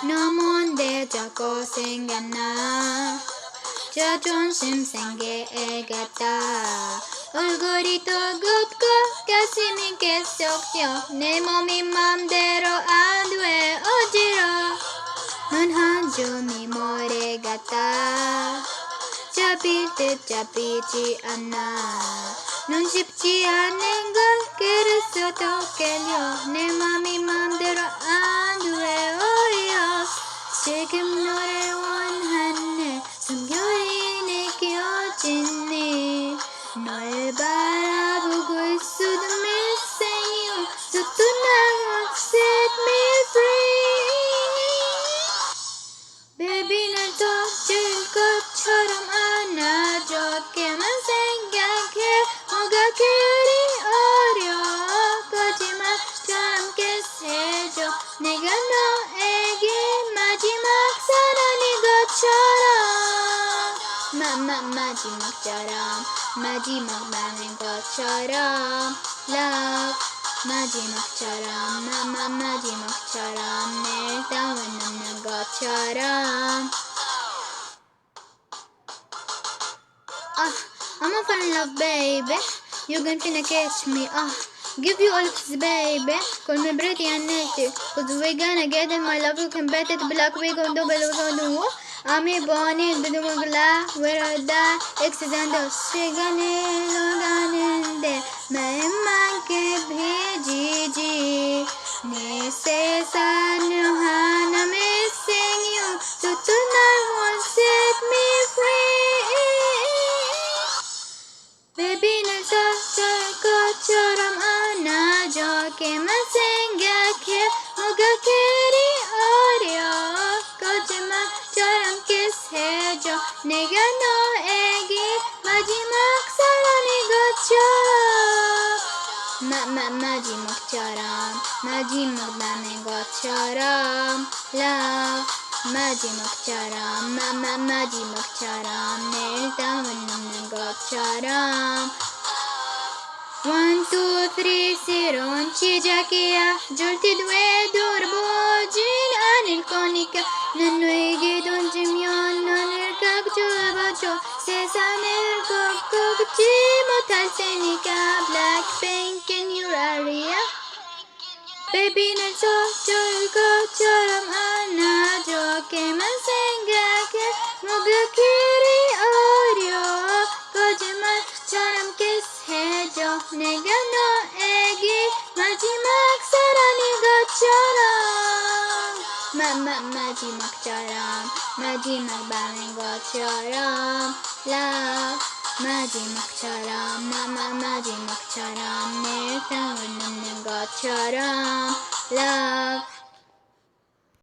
너 뭔데 자꾸 생각나 자존심 생기겠다 얼굴이 뜨겁고 가슴이 계속 뛰어 내 몸이 맘대로 안 돼 어지러워 넌 한 줌이 모래 같아 잡힐 듯 잡히지 않아 넌 쉽지 않은 걸 그래서도 끌려 내 맘이 맘대로 안 돼 어이없어 지금 너를 원하네 숨결이 느껴지니 널 바라보고 있어도 missing you So tonight won't set me free Baby 날 덮칠 것처럼 안아줘 걔만 생각해 뭐가 그리 어려워 거짓말처럼 키스해줘 내가 너에게 마지막 사랑인 것처럼 마지막 밤인 것처럼 Love 마지막처럼 마지막처럼 내일 따윈 없는 것처럼 I'm a fall in love baby You can finna catch me Give you all of this baby Call me pretty and nasty Cause we gonna get in my love You can bet it black we gon' do below do I'm a bonnie بدون مقلع وردا اكسدان 시간이 흘러가는데 마음만큼 해지지 내 세상을 하나 missing you So tonight won't set me free Baby 날 덮칠 것처럼 안아줘 걔만 생각해 뭐가 그리 어려워 거짓말처럼 키스해줘 내가 너에게 마지막 사랑인 것처럼 마지막 밤인 것처럼 Love 마지막처럼 마지막처럼 내일 따윈 없는 것처럼 One, two, three, 새로운 시작이야 절대 되돌아보진 않을 거니까 난 너에게 던지면 너를 가져와줘 세상을 꺾지 못할 테니까 Black, Pink in your area Baby 날 덮칠 것처럼 안아줘 걔만 생각해 뭐가 그리 어려워 거짓말처럼 키스해줘 내가 너에게 마지막 사랑인 것처럼 마지막 밤인 것처럼 Love 마지막처럼 마지막처럼 내일 따윈 없는 것처럼 Love